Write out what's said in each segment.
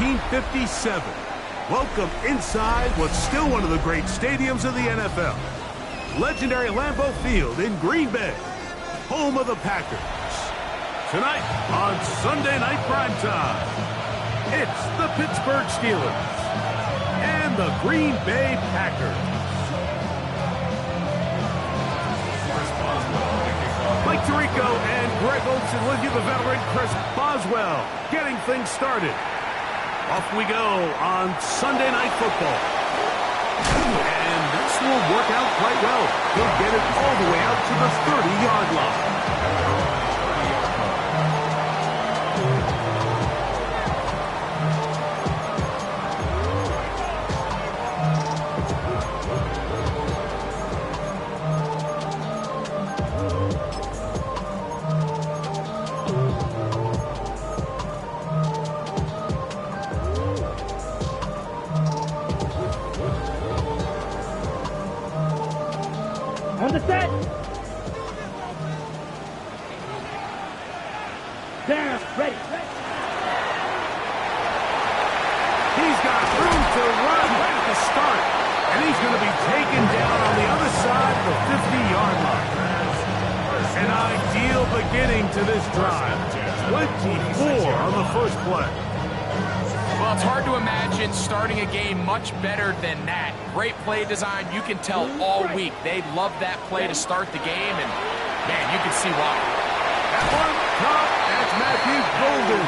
1957. Welcome inside what's still one of the great stadiums of the NFL. Legendary Lambeau Field in Green Bay, home of the Packers. Tonight on Sunday Night Primetime, it's the Pittsburgh Steelers and the Green Bay Packers. Mike Tirico and Greg Olsen with you, the veteran Chris Boswell, getting things started. Off we go on Sunday Night Football. And this will work out quite well. He'll get it all the way out to the 30-yard line. On the set. Down. Ready. He's got room to run right at the start. And he's going to be taken down on the other side of the 50-yard line. An ideal beginning to this drive. 24 on the first play. Well, it's hard to imagine starting a game much better than that. Great play design. You can tell all week they love that play to start the game, and, man, you can see why. That one, top, that's Matthew Golden.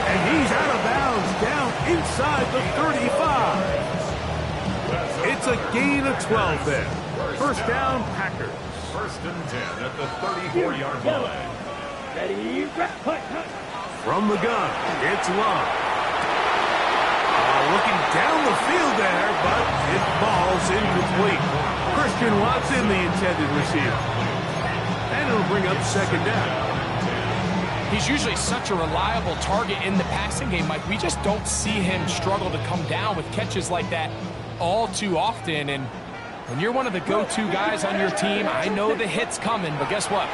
And he's out of bounds, down inside the 35. It's a gain of 12 there. First down, Packers. First and 10 at the 34-yard line. Ready. From the gun, it's Love. Looking down the field there, but it falls incomplete. Christian Watson, the intended receiver. And it'll bring up second down. He's usually such a reliable target in the passing game, Mike. We just don't see him struggle to come down with catches like that all too often. And when you're one of the go-to guys on your team, I know the hit's coming, but guess what?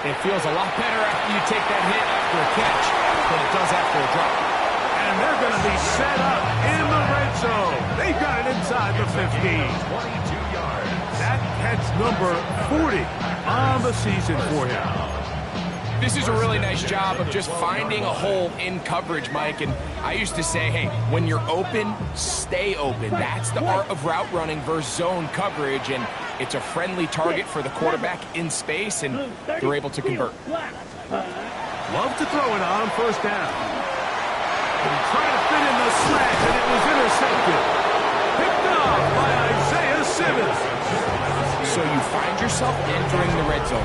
It feels a lot better after you take that hit after a catch than it does after a drop. And they're going to be set up in the red zone. They've got it inside the 15. 22 yards. That catch number 40 on the season for him. This is a really nice job of just finding a hole in coverage, Mike. And I used to say, hey, when you're open, stay open. That's the art of route running versus zone coverage. And it's a friendly target for the quarterback in space, and they're able to convert. Love to throw it on first down. Trying to fit in the slant, and it was intercepted. Picked off by Isaiah Simmons. So you find yourself entering the red zone.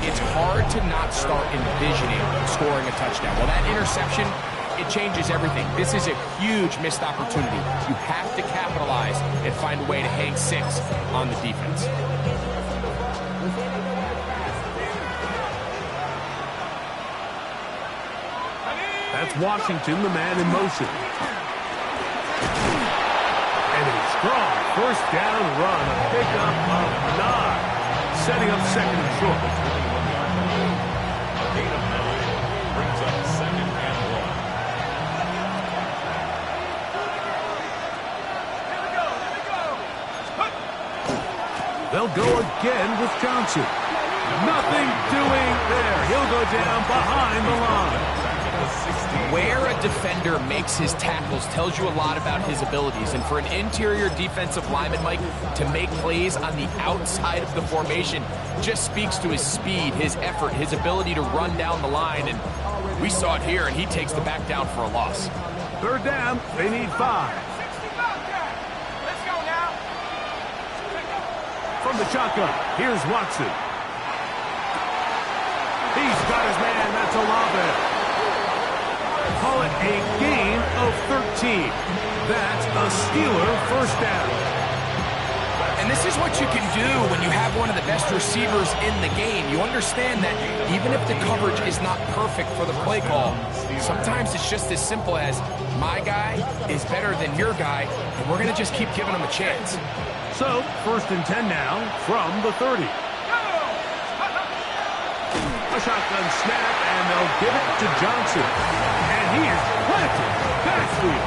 It's hard to not start envisioning scoring a touchdown. Well, that interception, it changes everything. This is a huge missed opportunity. You have to capitalize and find a way to hang 6 on the defense. That's Washington, the man in motion. And a strong first down run, a pickup of 9, setting up second and short. A gain of 9 brings up second and 1. They'll go again with Johnson. Nothing doing there. He'll go down behind the line. Where a defender makes his tackles tells you a lot about his abilities. And for an interior defensive lineman, Mike, to make plays on the outside of the formation just speaks to his speed, his effort, his ability to run down the line. And we saw it here, and he takes the back down for a loss. Third down, they need 5. Let's go now. From the shotgun, here's Watson. He's got his man, that's Olave. Call it a gain of 13. That's a Steeler first down. And this is what you can do when you have one of the best receivers in the game. You understand that even if the coverage is not perfect for the play call, sometimes it's just as simple as my guy is better than your guy, and we're going to just keep giving him a chance. So, first and 10 now from the 30. A shotgun snap, and they'll give it to Johnson. And he is planted backfield.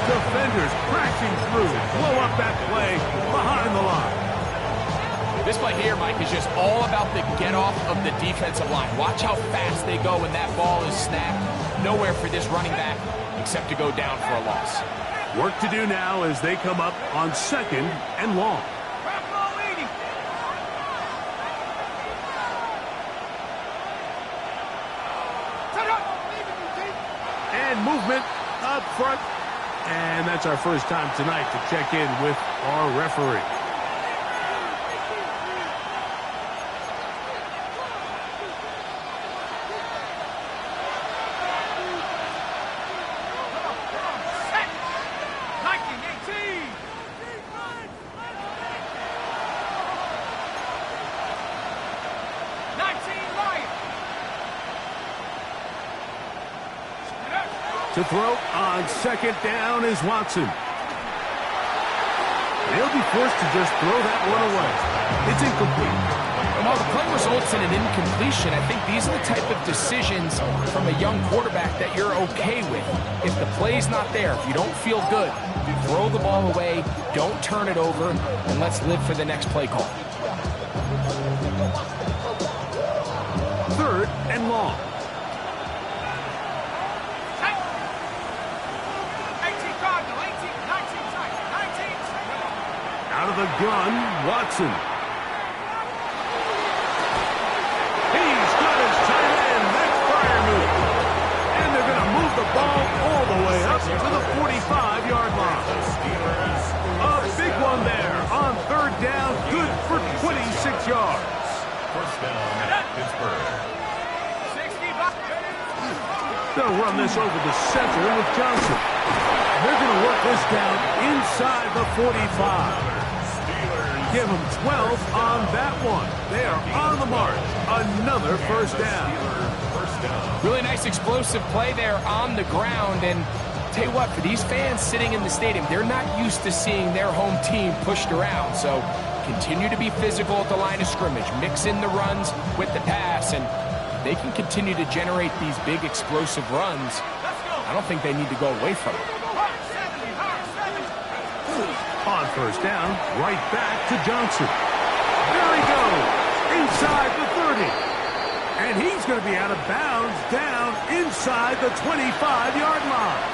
Defenders crashing through. Blow up that play behind the line. This play here, Mike, is just all about the get-off of the defensive line. Watch how fast they go when that ball is snapped. Nowhere for this running back except to go down for a loss. Work to do now as they come up on 2nd and long. And movement up front. And that's our first time tonight to check in with our referee. To throw on 2nd down is Watson. They'll be forced to just throw that one away. It's incomplete. And while the play results in an incompletion, I think these are the type of decisions from a young quarterback that you're okay with. If the play's not there, if you don't feel good, throw the ball away, don't turn it over, and let's live for the next play call. 3rd and long. Out of the gun, Watson. He's got his tight end. That's fire move. And they're going to move the ball all the way up to the 45-yard line. A big one there on 3rd down. Good for 26 yards. First down, Pittsburgh. They'll run this over the center with Johnson. They're going to work this down inside the 45. Give them 12 on that one. They are on the march. Another first down. Really nice explosive play there on the ground. And tell you what, for these fans sitting in the stadium, they're not used to seeing their home team pushed around. So continue to be physical at the line of scrimmage. Mix in the runs with the pass. And they can continue to generate these big explosive runs. I don't think they need to go away from it. On first down, right back to Johnson. There he goes, inside the 30. And he's going to be out of bounds down inside the 25-yard line.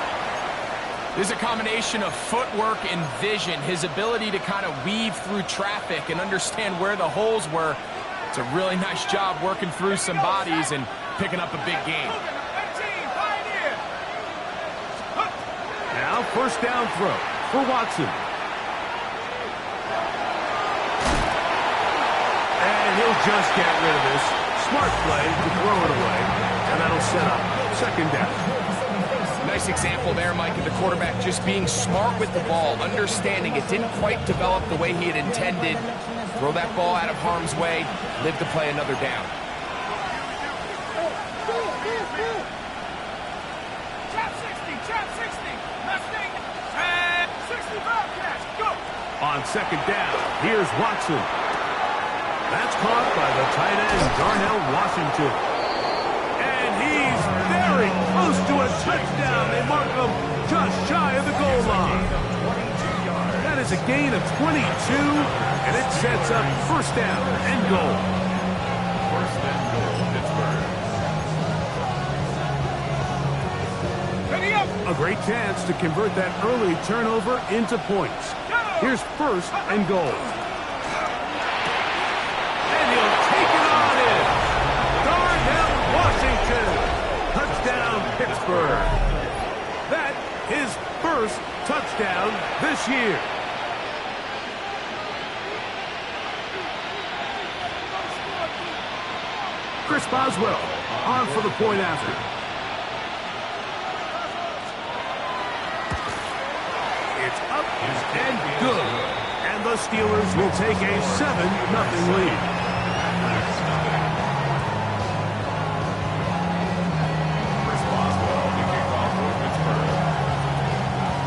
This is a combination of footwork and vision, his ability to kind of weave through traffic and understand where the holes were. It's a really nice job working through some bodies and picking up a big gain. Now first down throw for Watson. And he'll just get rid of this. Smart play to throw it away. And that'll set up 2nd down. Nice example there, Mike, of the quarterback just being smart with the ball, understanding it didn't quite develop the way he had intended. Throw that ball out of harm's way, live to play another down. On 2nd down, here's Watson. That's caught by the tight end, Darnell Washington. And he's very close to a touchdown. They mark him just shy of the goal line. That is a gain of 22, and it sets up first down and goal. First and goal, Pittsburgh. A great chance to convert that early turnover into points. Here's first and goal. And he'll take it on in. Darnell Washington. Touchdown, Pittsburgh. That his first touchdown this year. Chris Boswell on for the point after. It's up and good. And the Steelers will take a 7-0 lead.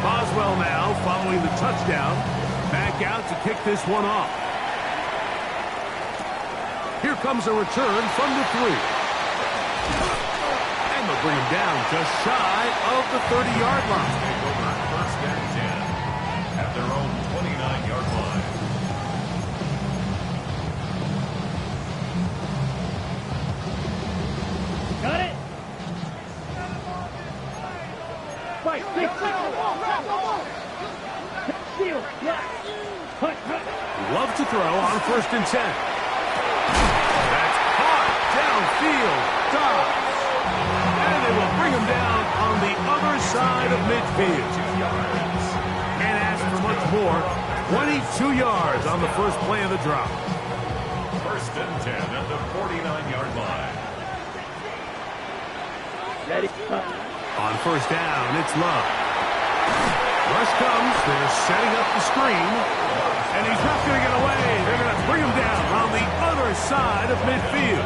Boswell now following the touchdown. Back out to kick this one off. Here comes a return from the 3. And the to bring him down just shy of the 30-yard line. Take over first and 10 at their own 29-yard line. Got it. Fight, big steal, block. Hunt. Love to throw on first and 10. That's caught downfield. Dobbs. And they will bring him down on the other side of midfield. Can't ask for much more. 22 yards on the first play of the drop. First and 10 at the 49-yard line. Ready, On first down, it's Love. Rush comes. They're setting up the screen. And he's not going to get away. They're going to bring him down on the other side of midfield.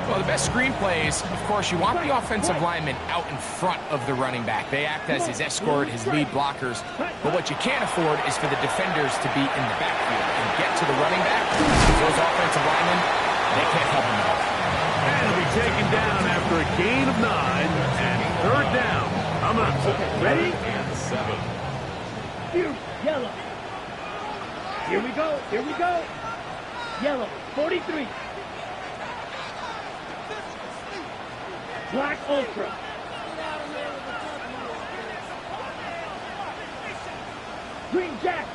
Well, the best screen plays, of course, you want the offensive lineman out in front of the running back. They act as his escort, his lead blockers. But what you can't afford is for the defenders to be in the backfield and get to the running back. Those offensive linemen, they can't help him out. And he'll be taken down after a gain of 9 and third down. I'm up. ready? And 7. Fuse, yellow. Here we go. Yellow, 43. Black Ultra. Green Jack.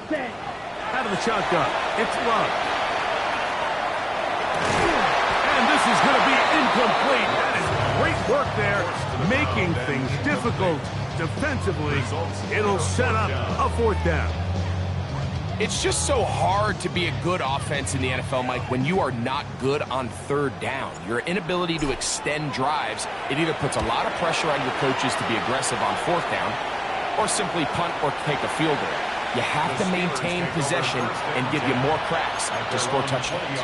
Set. Out of the shotgun, it's Love. And this is going to be incomplete. That is great work there, making things difficult defensively. It'll set up a fourth down. It's just so hard to be a good offense in the NFL, Mike, when you are not good on third down. Your inability to extend drives, it either puts a lot of pressure on your coaches to be aggressive on fourth down or simply punt or take a field goal. You have to maintain possession and give you more cracks to score touchdowns.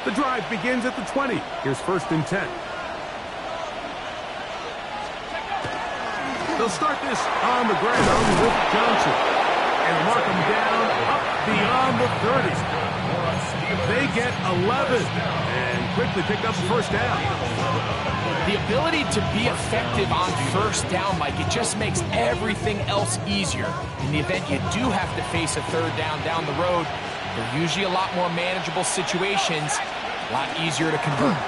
The drive begins at the 20. Here's first and 10. They'll start this on the ground with Johnson and mark him down up beyond the 30. They get 11 and quickly pick up the first down. The ability to be effective on first down, Mike, it just makes everything else easier. In the event you do have to face a third down the road, they're usually a lot more manageable situations, a lot easier to convert.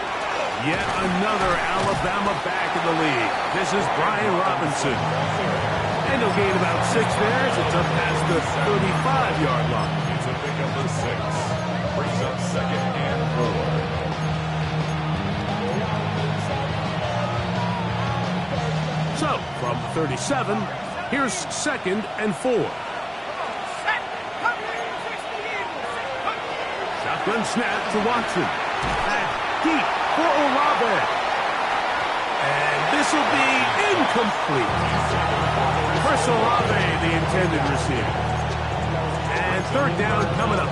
Yet another Alabama back in the league. This is Brian Robinson. And he'll gain about 6 there as it's up past the 35-yard line. It's a pick up of 6. Brings up second and 4. So, from 37, here's second and 4. Shotgun snap to Watson. And deep for Olave. And this will be incomplete. Chris Olave, the intended receiver. And third down coming up.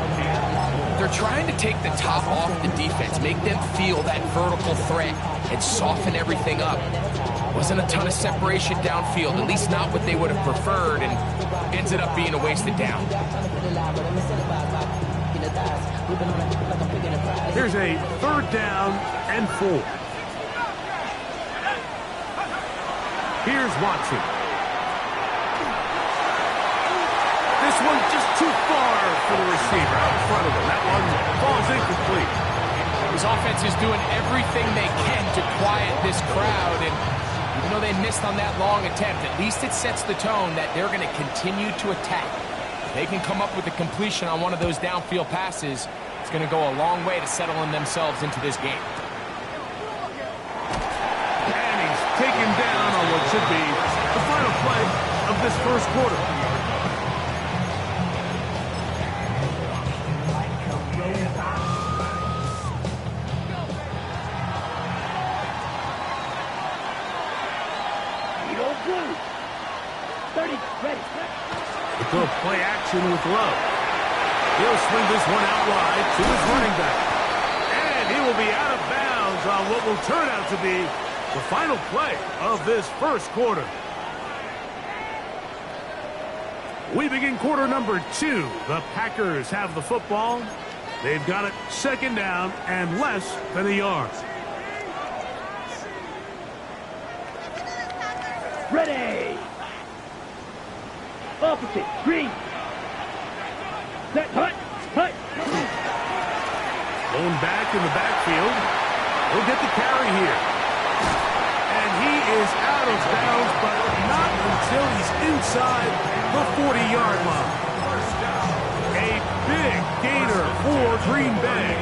They're trying to take the top off the defense, make them feel that vertical threat, and soften everything up. Wasn't a ton of separation downfield, at least not what they would have preferred, and ended up being a wasted down. Here's a third down and 4. Here's Watson. This one just too far for the receiver out in front of him. That one falls incomplete. His offense is doing everything they can to quiet this crowd, and even though they missed on that long attempt, at least it sets the tone that they're going to continue to attack. If they can come up with a completion on one of those downfield passes, it's going to go a long way to settling themselves into this game. And he's taken down on what should be the final play of this first quarter. Good play action with Love. He'll swing this one out wide to his running back. And he will be out of bounds on what will turn out to be the final play of this first quarter. We begin quarter number 2. The Packers have the football. They've got it second down and less than a yard. Ready. Opposite. Green. Set. Hut. Hut. Going back in the backfield. He'll get the carry here. And he is out of bounds, but not until he's inside the 40-yard line. A big gainer for Green Bay.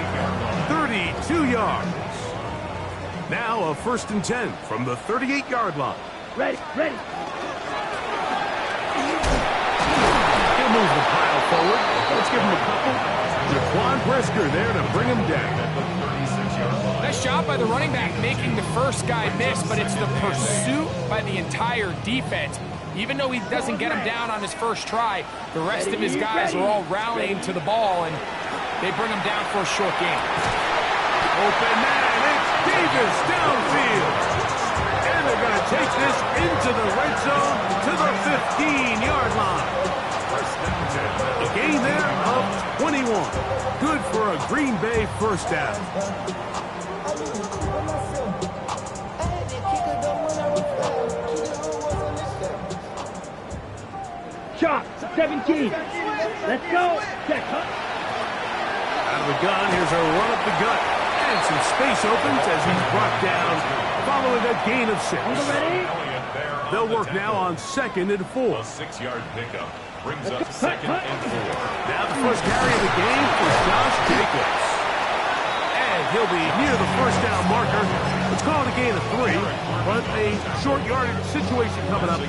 32 yards. Now a 1st and 10 from the 38-yard line. Ready. Ready. He'll move the pile forward. Let's give him a couple. Jaquan Brisker there to bring him down. Nice job by the running back making the first guy miss, but it's the pursuit by the entire defense. Even though he doesn't get him down on his first try, the rest of his guys are all rallying to the ball, and they bring him down for a short gain. Open man, it's Davis downfield. And they're going to take this into the red zone to the 15-yard line. A gain there of 21. Good for a Green Bay first down. Shot. 17. Let's go. Check. Hut. Out of the gun, here's a run up the gut. And some space opens as he's brought down following a gain of 6. Ready? They'll work now on 2nd and 4. A 6-yard pickup brings up 2nd and 4. Now the first carry of the game for Josh Jacobs. And he'll be near the first down marker. Let's call it a gain of 3, but a short yardage situation coming up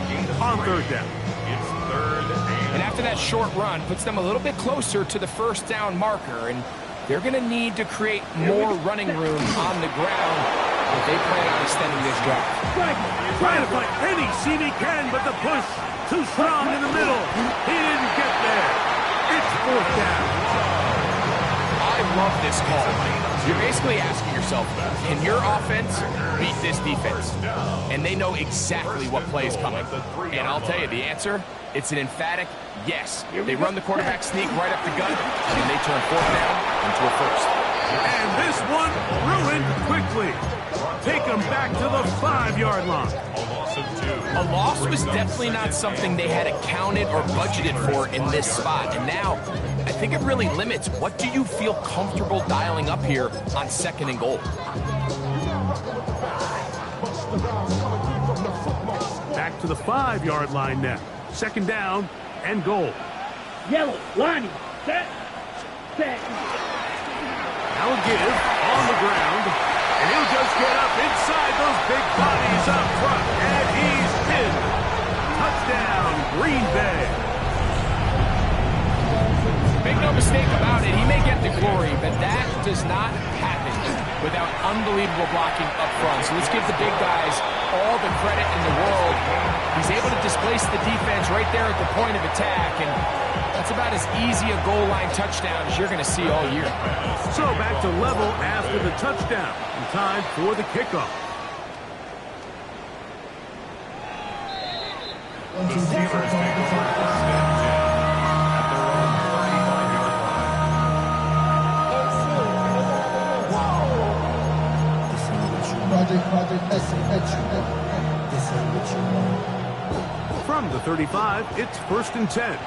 on 3rd down. It's 3rd And after that short run, puts them a little bit closer to the first down marker, and they're going to need to create more running room on the ground if they plan on extending this drive. Trying to find any seam he can, but the push too strong in the middle. He didn't get there. It's 4th down. I love this call. You're basically asking yourself, can your offense beat this defense? And they know exactly what play is coming. And I'll tell you the answer, it's an emphatic yes. They run the quarterback sneak right up the gut, and they turn 4th down into a 1st. And this one ruined quickly. Take him back to the 5-yard line. A loss was definitely not something they had accounted or budgeted for in this spot. And now, I think it really limits what do you feel comfortable dialing up here on 2nd and goal. Back to the 5-yard line now. 2nd down and goal. Yellow. Lonnie. Set. Set. Now a give on the ground. And he'll just get up inside those big bodies up front. And he's pinned. Touchdown, Green Bay. Make no mistake about it, he may get the glory, but that does not happen without unbelievable blocking up front. So let's give the big guys all the credit in the world. He's able to displace the defense right there at the point of attack, and that's about as easy a goal line touchdown as you're going to see all year. So back to level after the touchdown. And time for the kickoff. The Steelers make the first and 10 at their own 35-yard line. From the 35, it's 1st and 10.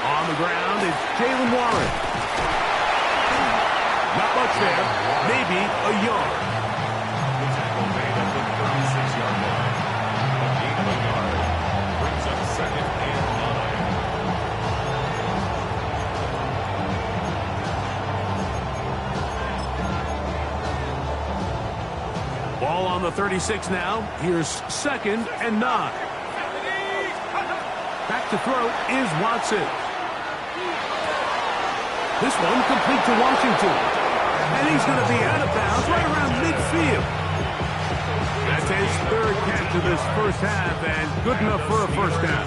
On the ground, it's Jalen Warren. Not much there. Maybe a yard. The tackle made at the 36-yard line. A gain of a yard brings up 2nd and 9. Ball on the 36 now. Here's 2nd and 9. Back to throw is Watson. This one complete to Washington. And he's going to be out of bounds right around midfield. That's his 3rd catch of this first half, and good enough for a first down.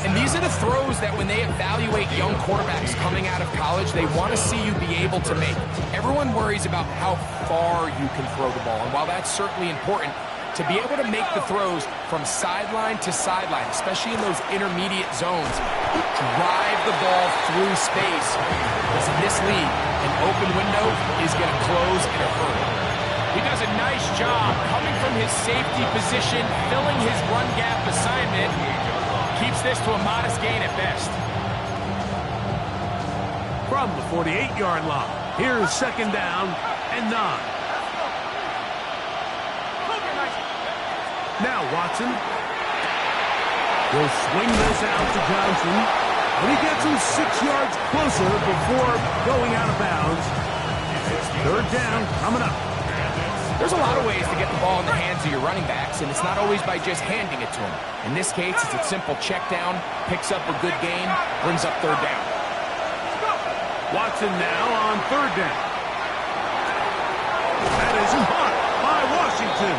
And these are the throws that when they evaluate young quarterbacks coming out of college, they want to see you be able to make. Everyone worries about how far you can throw the ball, and while that's certainly important, to be able to make the throws from sideline to sideline, especially in those intermediate zones, drive the ball through space. Because in this league, an open window is going to close in a hurry. He does a nice job coming from his safety position, filling his run gap assignment. Keeps this to a modest gain at best. From the 48-yard line, here's second down and 9. Now Watson. He'll swing this out to Johnson. And he gets him 6 yards closer before going out of bounds. It's third down coming up. There's a lot of ways to get the ball in the hands of your running backs, and it's not always by just handing it to them. In this case, it's a simple check down, picks up a good gain, brings up third down. Watson now on third down. That is caught by Washington.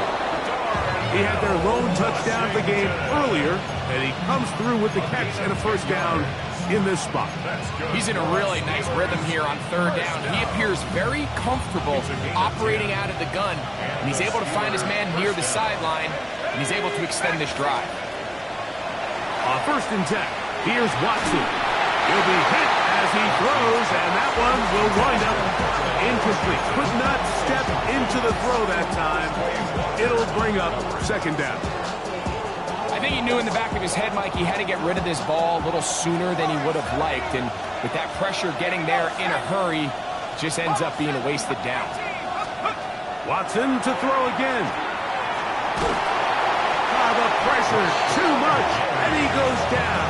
He had their lone touchdown of the game earlier, and he comes through with the catch and a first down in this spot. He's in a really nice rhythm here on third down. He appears very comfortable operating out of the gun, and he's able to find his man near the sideline, and he's able to extend this drive. On first and 10, here's Watson. He'll be hit as he throws, and that one will wind up incomplete. Could not step into the throw that time. It'll bring up second down. I think he knew in the back of his head, Mike, he had to get rid of this ball a little sooner than he would have liked. And with that pressure getting there in a hurry, it just ends up being a wasted down. Watson to throw again. The pressure, too much, and he goes down.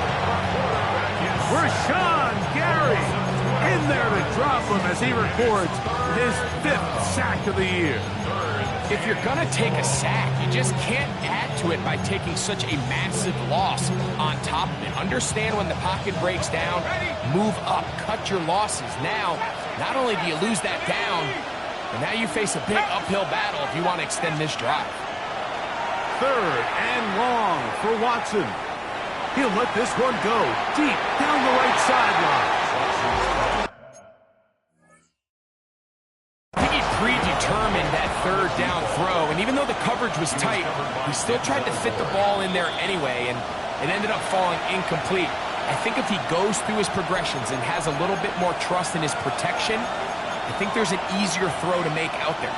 Rashawn Gary in there to drop him as he records his 5th sack of the year. If you're going to take a sack, you just can't add to it by taking such a massive loss on top of it. Understand when the pocket breaks down, move up, cut your losses. Now, not only do you lose that down, but now you face a big uphill battle if you want to extend this drive. Third and long for Watson. He'll let this one go deep down the right sideline. I think he predetermined that third down throw, and even though the coverage was tight, he still tried to fit the ball in there anyway, and it ended up falling incomplete. I think if he goes through his progressions and has a little bit more trust in his protection, I think there's an easier throw to make out there.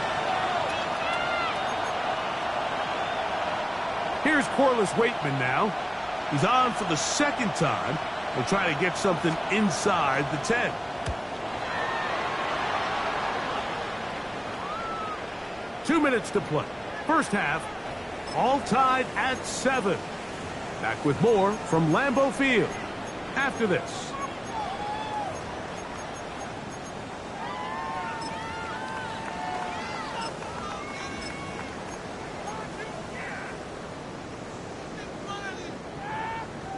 Here's Corliss Waitman now. He's on for the second time. He'll try to get something inside the 10. Two minutes to play. First half, all tied at 7. Back with more from Lambeau Field after this.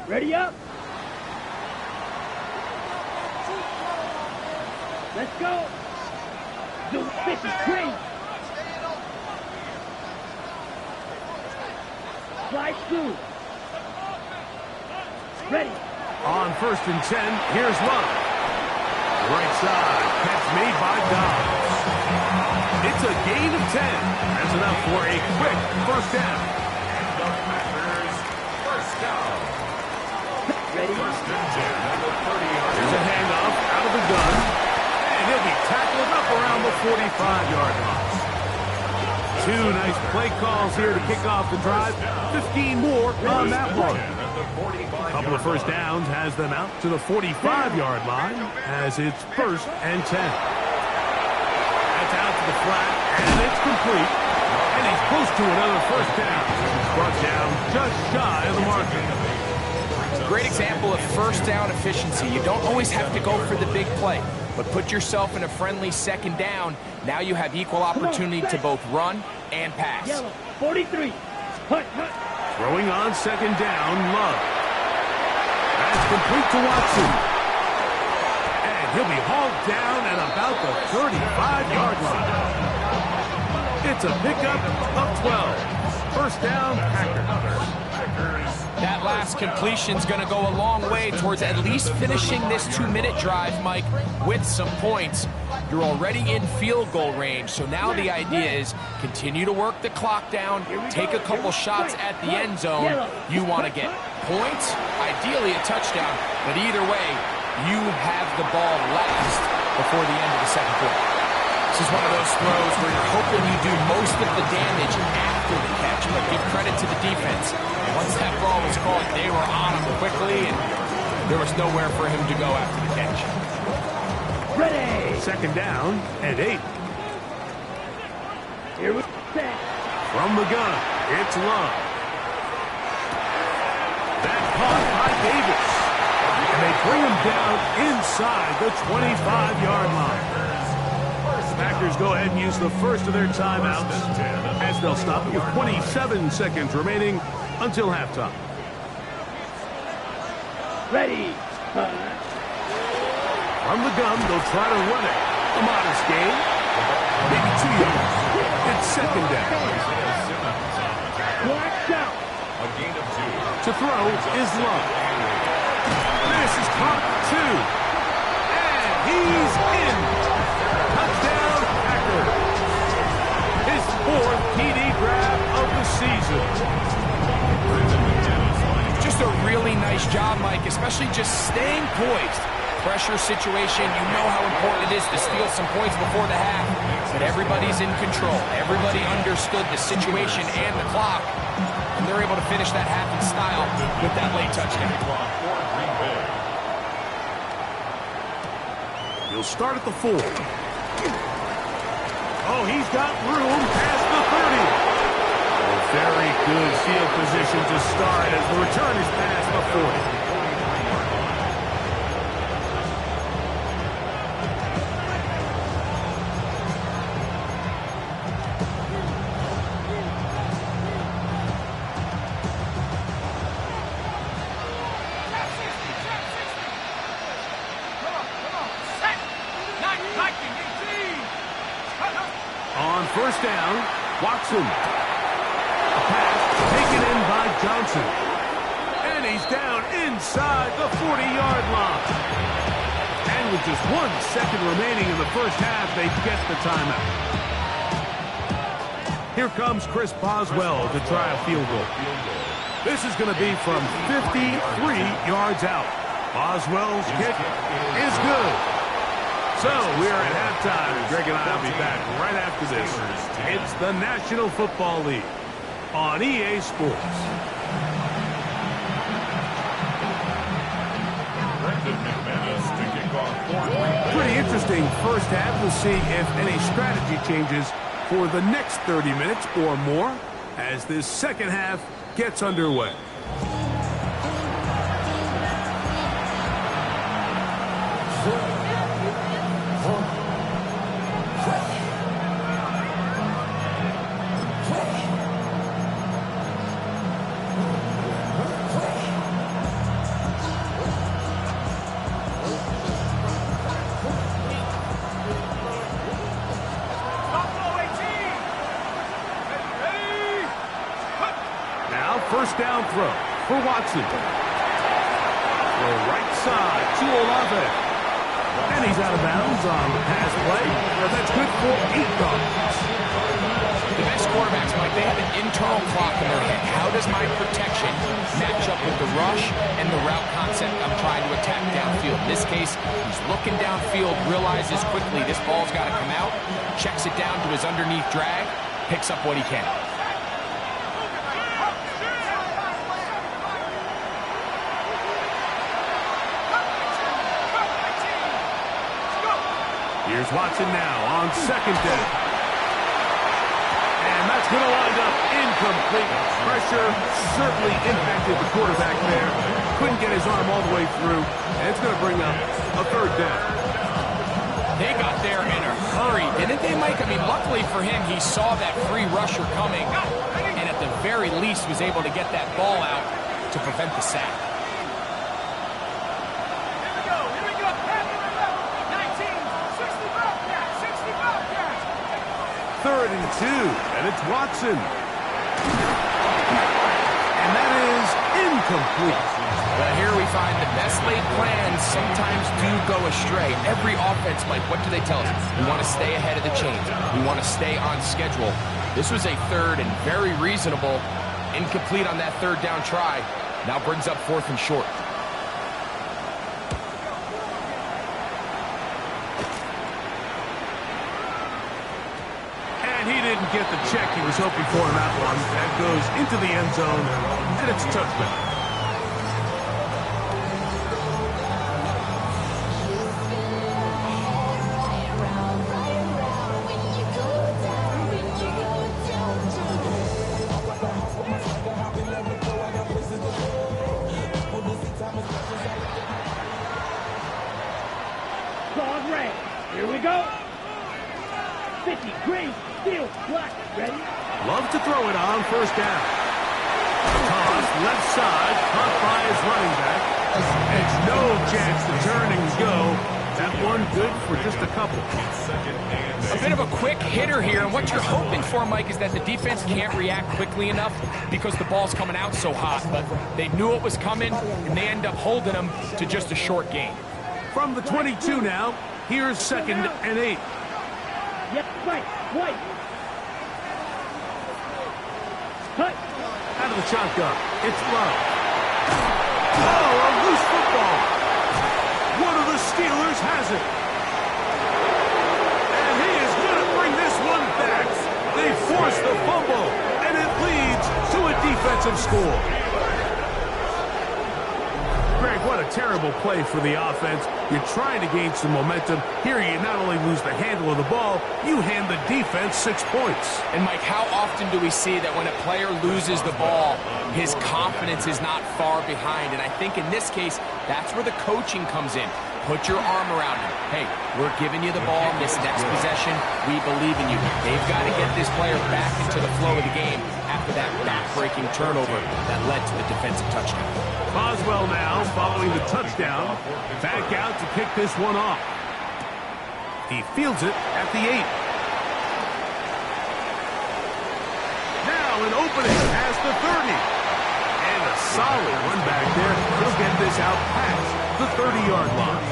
Ready up. Let's go. The fish is crazy. Slide through. Ready. On first and 10, here's Love. Right side, catch made by Dobbs. It's a gain of 10. That's enough for a quick first down. Ready. There's a handoff out of the gun, and he'll be tackled up around the 45-yard line. Two nice play calls here to kick off the drive. 15 more on that one. A couple of first downs has them out to the 45-yard line as it's first and 10. That's out to the flat, and it's complete. And he's close to another first down. He's brought down just shy of the marker. Great example of first down efficiency. You don't always have to go for the big play, but put yourself in a friendly second down. Now you have equal opportunity to both run and pass. Yellow, 43. Hut. Throwing on second down, Love. That's complete to Watson. And he'll be hauled down at about the 35-yard line. It's a pickup of 12. First down, Packers. That last completion's going to go a long way towards at least finishing this 2-minute drive, Mike, with some points. You're already in field goal range, so now the idea is continue to work the clock down, take a couple shots at the end zone. You want to get points, ideally a touchdown, but either way, you have the ball last before the end of the second quarter. This is one of those throws where you're hoping you do most of the damage after the catch, but give credit to the defense. Once that ball was caught, they were on him quickly, and there was nowhere for him to go after the catch. Ready. Second down and 8. Here we go. From the gun, it's Love. That caught by Davis. And they bring him down inside the 25-yard line. Packers go ahead and use the first of their timeouts as they'll stop with 27 seconds remaining until halftime. Ready. From the gun, they'll try to run it. A modest gain. Maybe 2 yards. It's second down. Watch out. A gain of 2. To throw is Love. This is caught 2. And he's in. Touchdown, Packers. His 4th TD grab of the season. Just a really nice job, Mike, especially just staying poised. Pressure situation, you know how important it is to steal some points before the half, but everybody's in control. Everybody understood the situation and the clock, and they're able to finish that half in style with that late touchdown. He'll start at the 4. Oh, he's got room past the 30. A very good field position to start as the return is past the 40. On first down, Watson. A pass taken in by Johnson. And he's down inside the 40-yard line. And with just 1 second remaining in the first half, they get the timeout. Here comes Chris Boswell to try a field goal. This is going to be from 53 yards out. Boswell's kick is good. So we're at halftime, and Greg and I will be back right after this. It's the National Football League on EA Sports. Pretty interesting first half. We'll see if any strategy changes for the next 30 minutes or more as this second half gets underway. First down throw for Watson. Throw right side to Olave. And he's out of bounds on the pass play. That's good for 8 yards. The best quarterbacks, Mike, they have an internal clock in their head. How does my protection match up with the rush and the route concept I'm trying to attack downfield? In this case, he's looking downfield, realizes quickly this ball's got to come out, checks it down to his underneath drag, picks up what he can. Here's Watson now on second down. And that's going to wind up incomplete. Pressure certainly impacted the quarterback there. Couldn't get his arm all the way through. And it's going to bring up a third down. They got there in a hurry, didn't they, Mike? I mean, luckily for him, he saw that free rusher coming and at the very least was able to get that ball out to prevent the sack. Third and 2, and it's Watson. And that is incomplete. Well, here we find the best laid plans sometimes do go astray. Every offense, Mike, what do they tell us? We want to stay ahead of the chains. We want to stay on schedule. This was a third and very reasonable. Incomplete on that third down try. Now brings up 4th and short. And he didn't get the check he was hoping for in that one. That goes into the end zone, and it's a touchdown. Dog red. Here we go. 50, green, steel, black. Ready? Love to throw it on 1st down. Toss left side, caught by his running back. It's no chance to turn and go. That one good for just a couple. A bit of a quick hitter here, and what you're hoping for, Mike, is that the defense can't react quickly enough because the ball's coming out so hot. But they knew it was coming, and they end up holding them to just a short gain. From the 22 now, here's 2nd and 8. Yep, right, white. Cut. Out of the shotgun, it's Love. Oh, a loose football. One of the Steelers has it. And he is going to bring this one back. They force the fumble, and it leads to a defensive score. Greg, what a terrible play for the offense. You're trying to gain some momentum. Here you not only lose the handle of the ball, you hand the defense 6 points. And Mike, how often do we see that when a player loses the ball, his confidence is not far behind? And I think in this case, that's where the coaching comes in. Put your arm around him. Hey, we're giving you the ball this next possession. We believe in you. They've got to get this player back into the flow of the game after that back-breaking turnover that led to the defensive touchdown. Boswell now following the touchdown. Back out to kick this one off. He fields it at the 8. Now an opening past the 30. And a solid one back there. He'll get this out past the 30-yard line.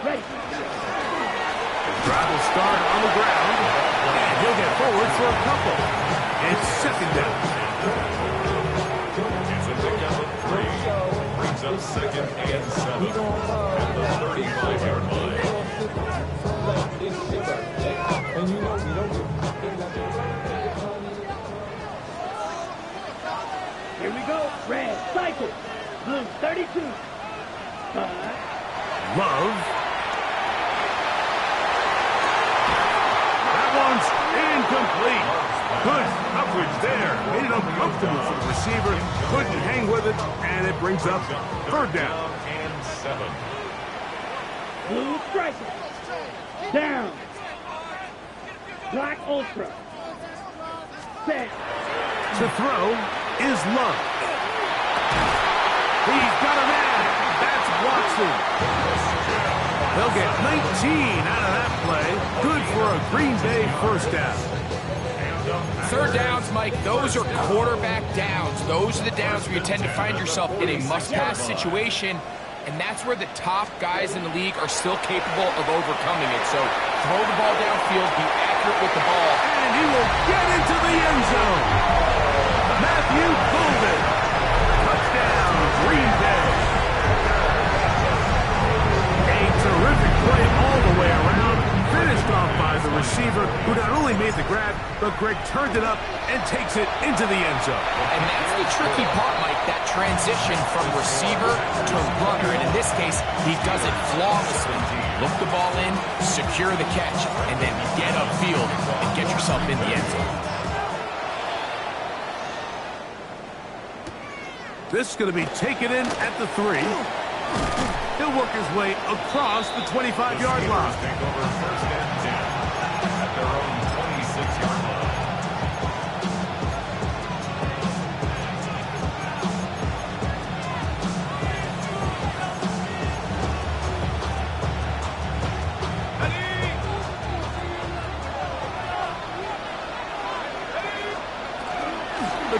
Ready. Drive will start on the ground, and he'll get forward for a couple. It's 2nd down. It's a pickup of 3. Brings up 2nd and 7 at the 35-yard line. Here we go. Red, cycle. Blue, 32. Love. That one's incomplete. Good coverage there. Made it uncomfortable for the receiver. Couldn't hang with it, and it brings up 3rd down. And 7. Blue striker. Down. Black ultra. Set. To throw is Love. He's got a man. That's Watson. They'll get 19 out of that play. Good for a Green Bay 1st down. 3rd downs, Mike, those are quarterback downs. Those are the downs where you tend to find yourself in a must-pass situation, and that's where the top guys in the league are still capable of overcoming it. So throw the ball downfield, be accurate with the ball. And he will get into the end zone. Matthew Golden. Touchdown, Green Bay. A terrific play all the way around. Finished off by the receiver, who not only made the grab, but Greg turned it up and takes it into the end zone. And that's the tricky part, Mike, that transition from receiver to runner. And in this case, he does it flawlessly. Look the ball in, secure the catch, and then get upfield and get yourself in the end zone. This is going to be taken in at the 3. He'll work his way across the 25-yard line. Take over 1st and 10 at their own 26-yard line.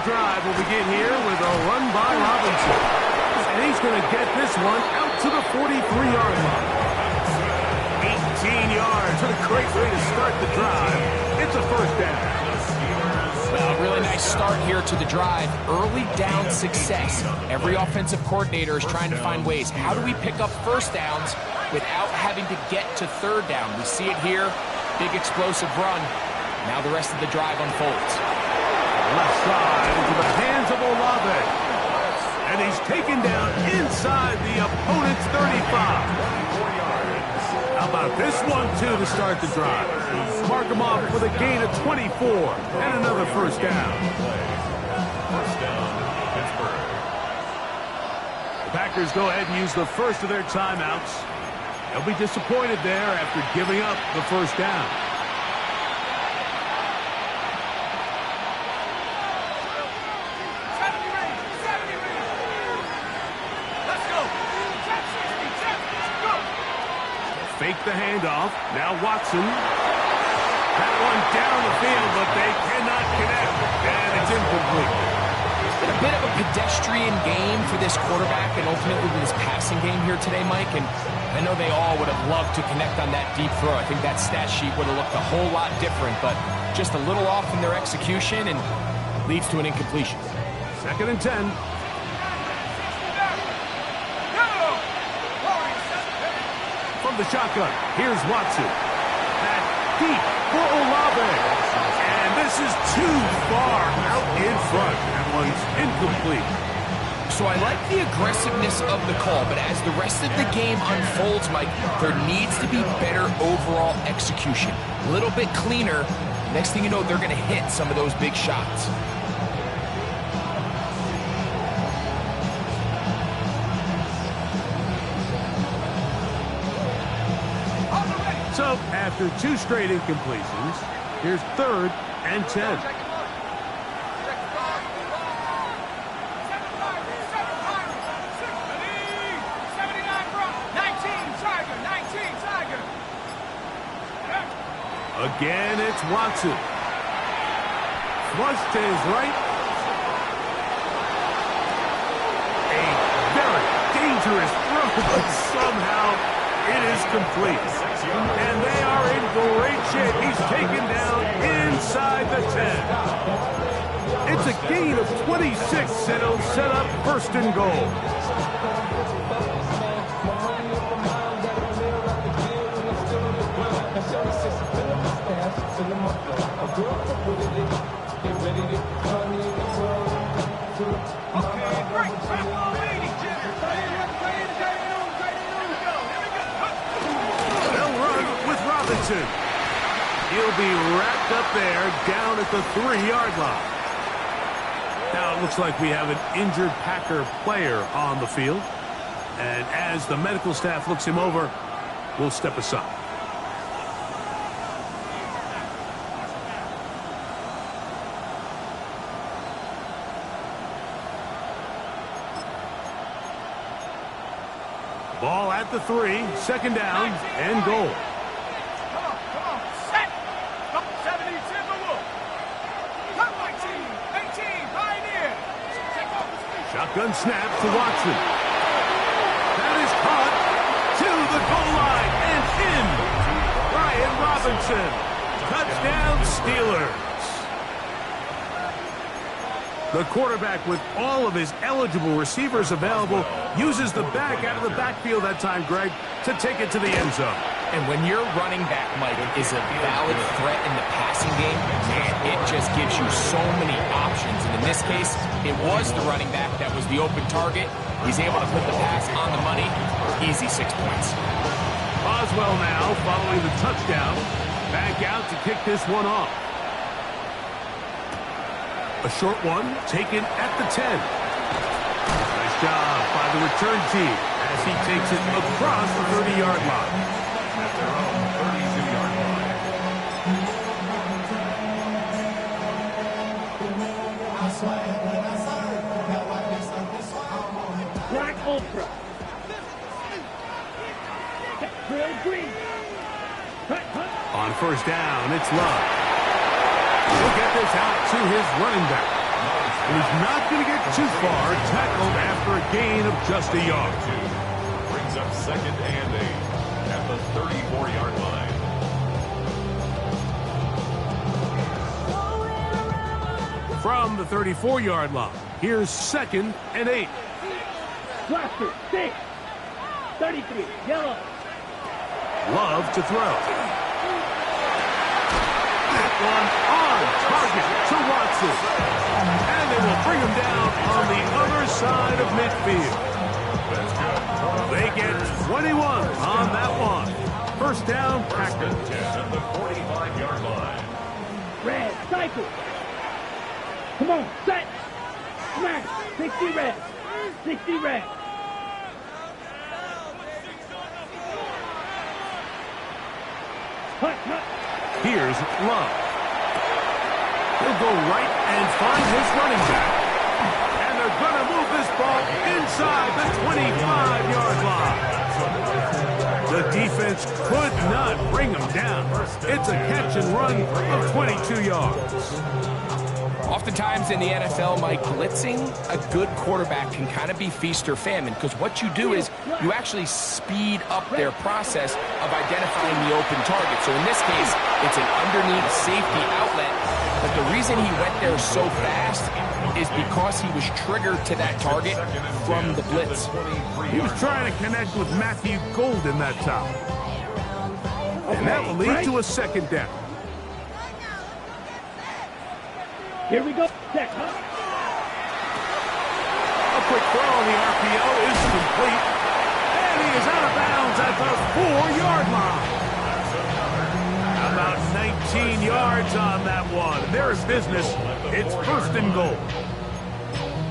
drive will begin here with a run by Robinson. And he's going to get this one out to the 43-yard line. 18 yards. What a great way to start the drive. It's a first down. Well, really nice start here to the drive. Early down success. Every offensive coordinator is trying to find ways. How do we pick up first downs without having to get to third down? We see it here. Big explosive run. Now the rest of the drive unfolds. Left side into the hands of Olave. And he's taken down inside the opponent's 35. How about this one, too, to start the drive? Mark him off with a gain of 24 and another first down. First down, Pittsburgh. The Packers go ahead and use the first of their timeouts. They'll be disappointed there after giving up the first down. Fake the handoff. Now Watson. That one down the field, but they cannot connect. And it's incomplete. It's been a bit of a pedestrian game for this quarterback and ultimately this passing game here today, Mike. And I know they all would have loved to connect on that deep throw. I think that stat sheet would have looked a whole lot different, but just a little off in their execution and leads to an incompletion. 2nd and 10. From the shotgun, here's Watson. That deep for Olave. And this is too far out in front. That one's incomplete. So I like the aggressiveness of the call, but as the rest of the game unfolds, Mike, there needs to be better overall execution. A little bit cleaner. Next thing you know, they're going to hit some of those big shots. So, after 2 straight incompletions, here's 3rd and 10. Again, it's Watson. Flush to his right. A very dangerous throw, but somehow it is complete. And they are in great shape. He's taken down inside the 10. It's a gain of 26, and it'll set up 1st and goal. He'll be wrapped up there down at the 3-yard line. Now it looks like we have an injured Packer player on the field. And as the medical staff looks him over, we'll step aside. Ball at the 3, 2nd down and goal. Shotgun snap to Watson. That is caught to the goal line and in. Brian Robinson. Touchdown Steelers. The quarterback, with all of his eligible receivers available, uses the back out of the backfield that time, Greg, to take it to the end zone. And when your running back, Mike, is a valid threat in the passing game, man, it just gives you so many options. And in this case, it was the running back that was the open target. He's able to put the pass on the money. Easy 6 points. Boswell now following the touchdown. Back out to kick this one off. A short one taken at the 10. Nice job by the return team as he takes it across the 30-yard line. At their own 32-yard line. Black Ultra. Real green. On 1st down, it's Love. He'll get this out to his running back. He's not going to get too far, tackled after a gain of just a yard. Brings up 2nd and 8 at the 34-yard line. From the 34-yard line, here's 2nd and 8. Blaster, 6. 33, yellow. Love to throw. That one on target to Watson. And they will bring him down on the other side of midfield. They get 21 on that one. First down, Packers. At the 45-yard line. Red, cycle. Come on, set. Smash. 60 red. 60 red. Hut, hut. Here's Love. He'll go right and find his running back. And they're going to move this ball inside the 25-yard line. The defense could not bring him down. It's a catch and run of 22 yards. Oftentimes in the NFL, Mike, blitzing a good quarterback can kind of be feast or famine, because what you do is you actually speed up their process of identifying the open target. So in this case, it's an underneath safety outlet, but the reason he went there so fast is because he was triggered to that target from the blitz. He was trying to connect with Matthew Golden that time. And that will lead to a 2nd down. Here we go. Set, huh? A quick throw on the RPO is complete. And he is out of bounds at the 4-yard line. About 19 yards on that one. They're in business. It's 1st and goal.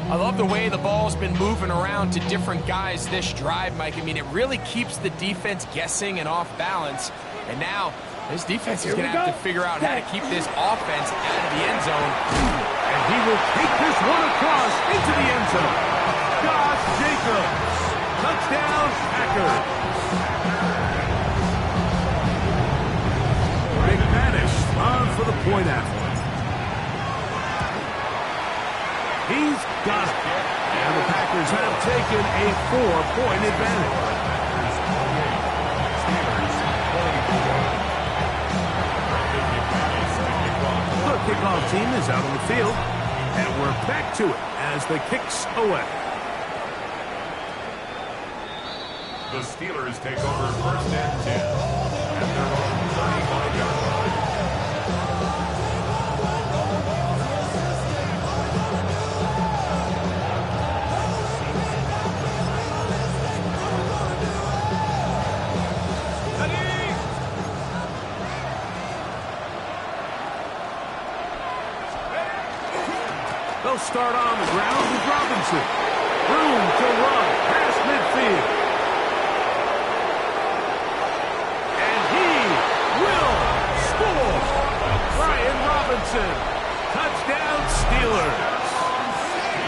I love the way the ball's been moving around to different guys this drive, Mike. I mean, it really keeps the defense guessing and off balance. And now, this defense is going to have to figure out how to keep this offense out of the end zone. And he will take this one across into the end zone. Josh Jacobs. Touchdown, Packers. McManus on for the point after. He's got it. And the Packers have taken a 4-point advantage. The kickoff team is out on the field, and we're back to it as the kicks away. The Steelers take over 1st and 10 at their own 35-yard line. They'll start on the ground with Robinson. Room to run past midfield. And he will score. Brian Robinson. Touchdown, Steelers.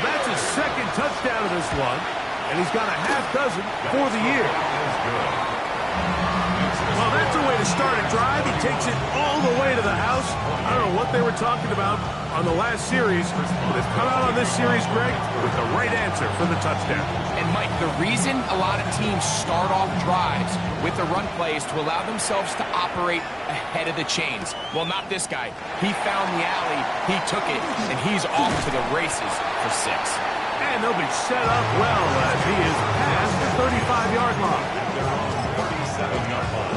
That's his 2nd touchdown of this one. And he's got a half dozen for the year. Well, that's a way to start a drive. He takes it all the way to the house. I don't know what they were talking about on the last series, but they've come out on this series, Greg, with the right answer for the touchdown. And, Mike, the reason a lot of teams start off drives with the run plays to allow themselves to operate ahead of the chains. Well, not this guy. He found the alley, he took it, and he's off to the races for 6. And they'll be set up well as he is past the 35-yard line. 37-yard line.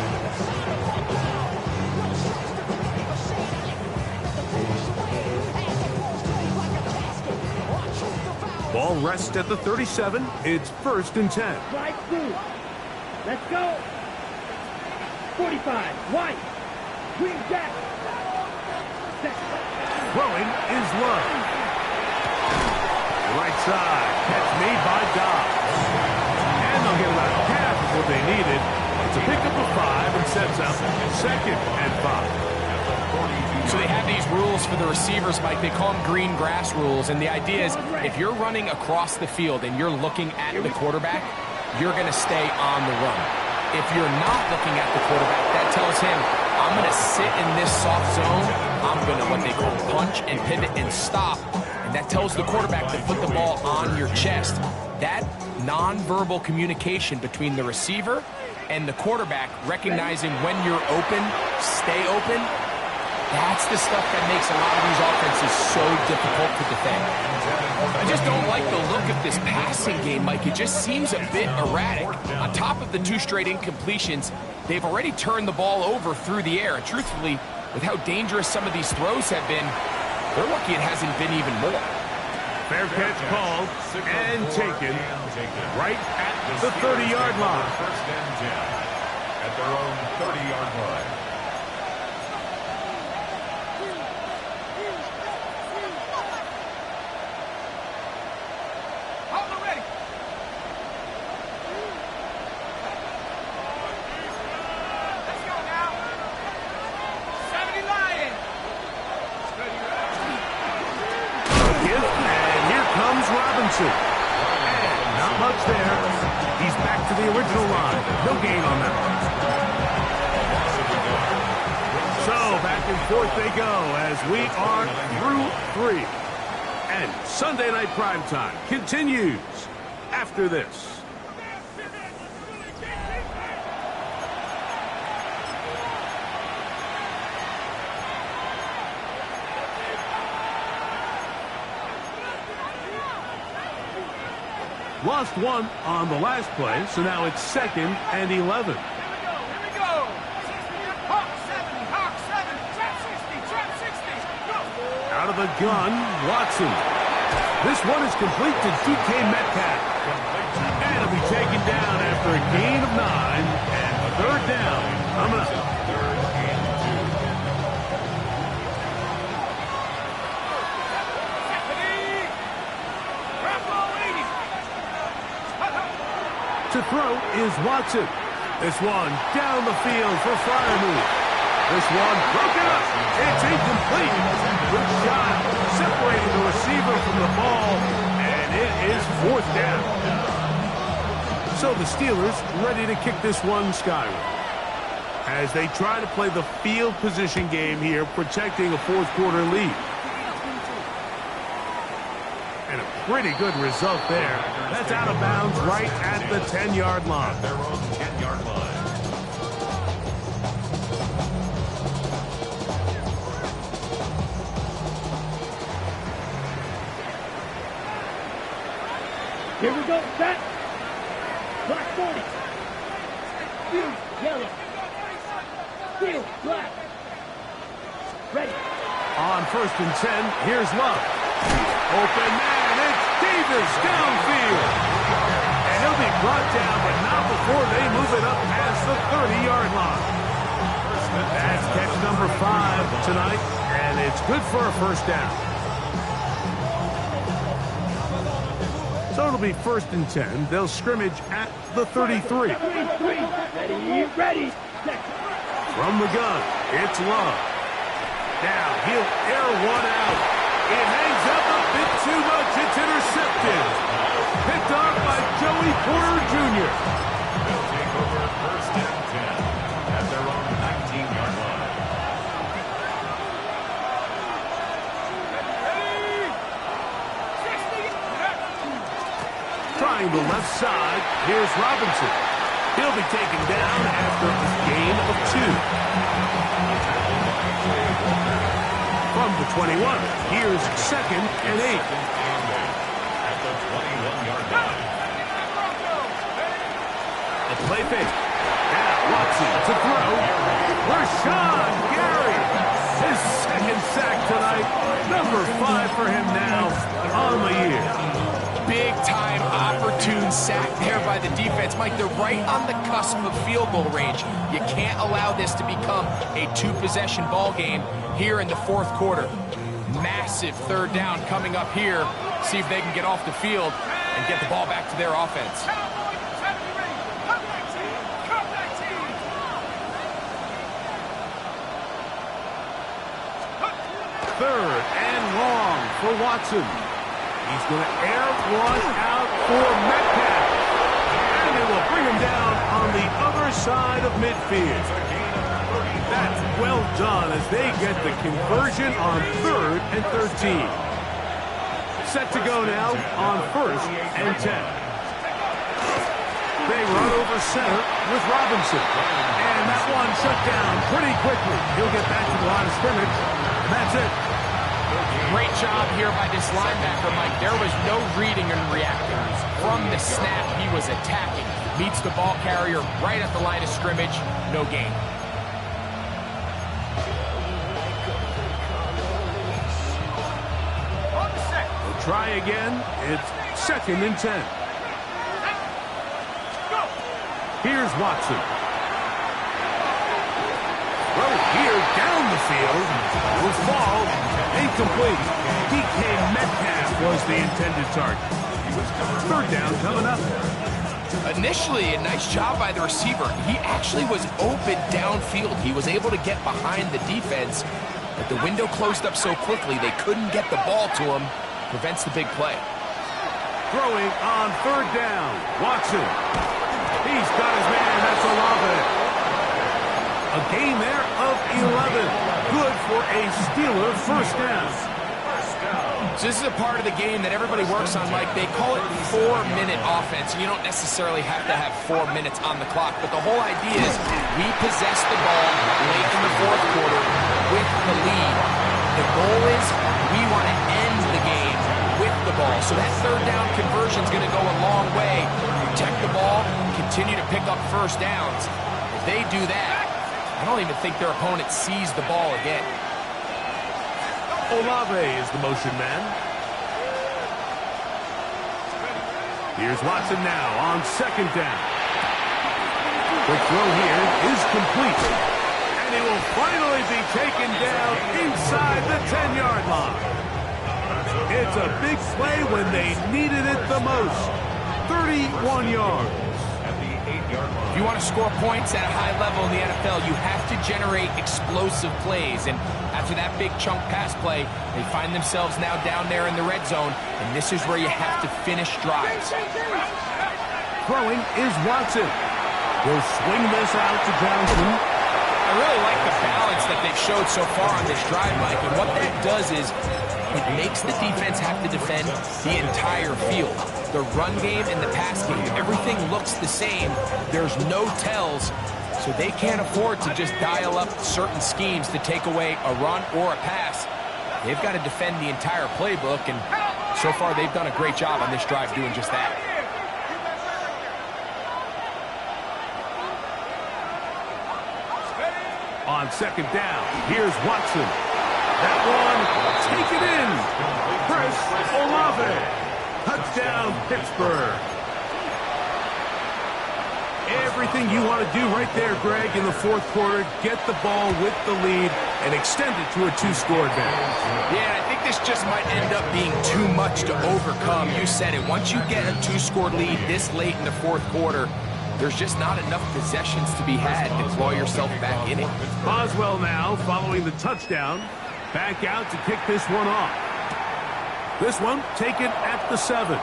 Ball rests at the 37. It's 1st and 10. Right through. Let's go. 45. White. Green jack. Throwing is Love. Right side. Catch made by Dobbs. And they'll get about half of what they needed. It's a pickup of 5 and sets up 2nd and 5. So they have these rules for the receivers, Mike. They call them green grass rules. And the idea is if you're running across the field and you're looking at the quarterback, you're going to stay on the run. If you're not looking at the quarterback, that tells him, I'm going to sit in this soft zone. I'm going to what they call punch and pivot and stop. And and that tells the quarterback to put the ball on your chest. That nonverbal communication between the receiver and the quarterback, recognizing when you're open, stay open, that's the stuff that makes a lot of these offenses so difficult to defend. I just don't like the look of this passing game, Mike. It just seems a bit erratic. On top of the 2 straight incompletions, they've already turned the ball over through the air. And truthfully, with how dangerous some of these throws have been, they're lucky it hasn't been even more. Fair catch called and taken right at the 30-yard line. First and 10 at their own 30-yard line. And not much there. He's back to the original line. No gain on that one. So back and forth they go as we are through 3. And Sunday Night Primetime continues after this. Lost 1 on the last play, so now it's 2nd and 11. Here we go. Hawk 7, Hawk 7, trap 60, trap 60. Go. Out of the gun, Watson. This one is complete to DK Metcalf. And it'll be taken down after a gain of 9 and 3rd down. Coming up. To throw is Watson. This one down the field for Freiermuth. This one broken up. It's incomplete. Good shot. Separating the receiver from the ball. And it is 4th down. So the Steelers ready to kick this one skyward, as they try to play the field position game here, protecting a 4th quarter lead. And a pretty good result there. That's out of bounds right at the 10-yard line. Their own 10-yard line. Here we go, set. Black 40. Field, yellow. Field, black. Ready. On 1st and 10, here's Love. Open man, it's Davis downfield. And he'll be brought down, but not before they move it up past the 30-yard line. That's catch number 5 tonight, and it's good for a 1st down. So it'll be 1st and 10. They'll scrimmage at the 33. Ready. From the gun, it's Love. Now he'll air one out. It hangs up a bit too much. It's intercepted. Picked off by Joey Porter Jr. They'll take over 1st and 10 at their own 19-yard line. Trying the left side. Here's Robinson. He'll be taken down after a gain of 2. From the 21, here's 2nd and 8. At the 21-yard line. A play fake. Now Watson to throw. Rashawn Gary. His 2nd sack tonight. Number 5 for him now on the year. Big-time opportune sack there by the defense. Mike, they're right on the cusp of field goal range. You can't allow this to become a 2-possession ball game here in the 4th quarter. Massive 3rd down coming up here. See if they can get off the field and get the ball back to their offense. 3rd and long for Watson. He's going to air one out for Metcalf. And it will bring him down on the other side of midfield. That's well done as they get the conversion on 3rd and 13. Set to go now on 1st and 10. They run over center with Robinson. And that one shut down pretty quickly. He'll get back to the line of scrimmage. That's it. Great job here by this linebacker, Mike. There was no reading and reacting. From the snap, he was attacking. Meets the ball carrier right at the line of scrimmage. No gain. We'll try again. It's 2nd and 10. Here's Watson. Throw here down the field. Will fall. Incomplete. DK Metcalf was the intended target. 3rd down coming up. Initially, a nice job by the receiver. He actually was open downfield. He was able to get behind the defense, but the window closed up so quickly they couldn't get the ball to him. Prevents the big play. Throwing on 3rd down. Watson. He's got his man. That's Olave. A gain there of 11. Good for a Steeler 1st down. So this is a part of the game that everybody works on, Mike. They call it 4-minute offense. You don't necessarily have to have 4 minutes on the clock, but the whole idea is we possess the ball late in the 4th quarter with the lead. The goal is we want to end the game with the ball. So that 3rd down conversion is going to go a long way. Protect the ball, continue to pick up 1st downs. If they do that, I don't even think their opponent sees the ball again. Olave is the motion man. Here's Watson now on 2nd down. Quick throw here is complete. And he will finally be taken down inside the 10-yard line. It's a big play when they needed it the most. 31 yards. If you want to score points at a high level in the NFL, you have to generate explosive plays. And after that big chunk pass play, they find themselves now down there in the red zone. And this is where you have to finish drives. Throwing is Watson. He'll swing this out to Johnson. I really like the balance that they've showed so far on this drive, Mike. And what that does is it makes the defense have to defend the entire field. The run game and the pass game, everything looks the same. There's no tells, so they can't afford to just dial up certain schemes to take away a run or a pass. They've got to defend the entire playbook, and so far they've done a great job on this drive doing just that. On 2nd down, here's Watson. That one, take it in. Chris Olave. Touchdown, Pittsburgh. Everything you want to do right there, Greg, in the 4th quarter. Get the ball with the lead and extend it to a 2-score advantage. Yeah, I think this just might end up being too much to overcome. You said it. Once you get a 2-score lead this late in the 4th quarter, there's just not enough possessions to be had to claw yourself back in it. Boswell now following the touchdown. Back out to kick this one off. This one taken at the 7.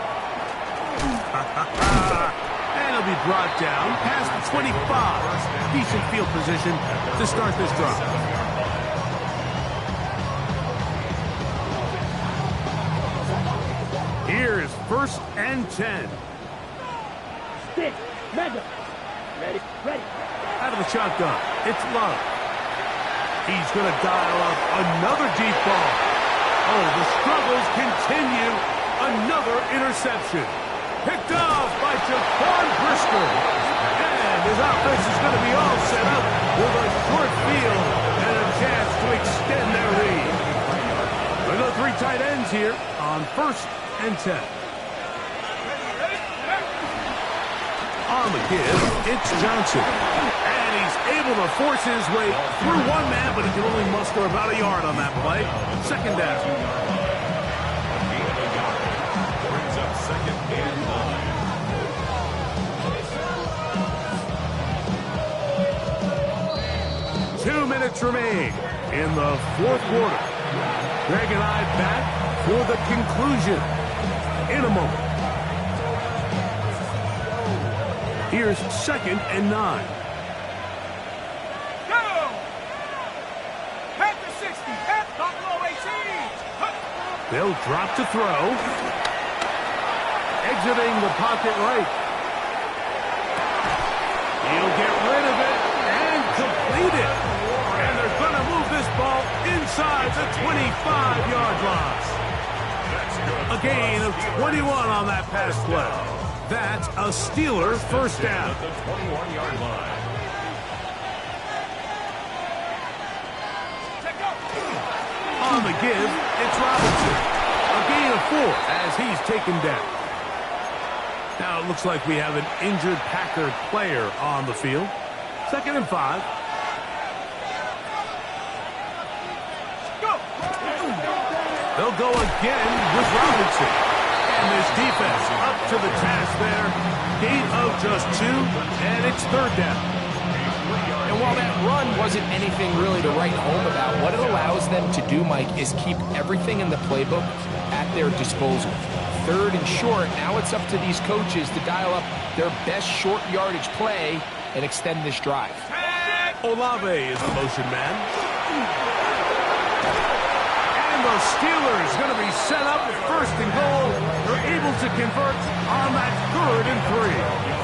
And he'll be brought down past the 25. Decent field position to start this drive. Here is 1st and 10. Stick. Madden. Ready. Out of the shotgun, it's Love. He's going to dial up another deep ball. Oh, the struggles continue. Another interception. Picked off by Jaquan Brisker. And his offense is going to be all set up with a short field and a chance to extend their lead. We've got 3 tight ends here on 1st and 10. On the give, it's Johnson. And he's able to force his way through one man, but he can only muster about a yard on that play. 2nd down. Brings up 2nd and 9. 2 minutes remain in the 4th quarter. Greg and I back for the conclusion in a moment. Here's 2nd and 9. Go! At the 60, at Buffalo 18. They'll drop to throw. Exiting the pocket right. He'll get rid of it and complete it. And they're going to move this ball inside the 25-yard line. A gain of 21 on that pass play. That's a Steeler first down. At the 21-yard line. On the give, it's Robinson. A gain of 4 as he's taken down. Now it looks like we have an injured Packer player on the field. 2nd and 5. They'll go again with Robinson. And this defense up to the task there. Gain of just 2, and it's 3rd down. And while that run wasn't anything really to write home about, what it allows them to do, Mike, is keep everything in the playbook at their disposal. 3rd and short, now it's up to these coaches to dial up their best short yardage play and extend this drive. Olave is the motion man. And the Steelers going to be set up 1st and goal. They're able to convert on that 3rd and 3.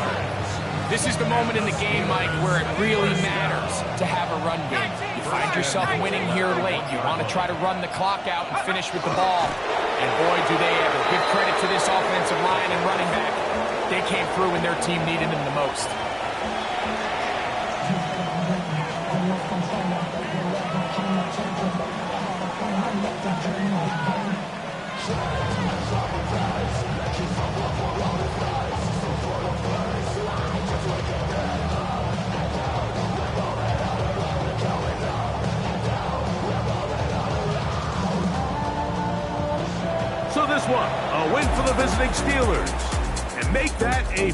This is the moment in the game, Mike, where it really matters to have a run game. You find yourself winning here late. You want to try to run the clock out and finish with the ball. And boy, do they ever. Give credit to this offensive line and running back. They came through when their team needed them the most. So this one, a win for the visiting Steelers. And make that a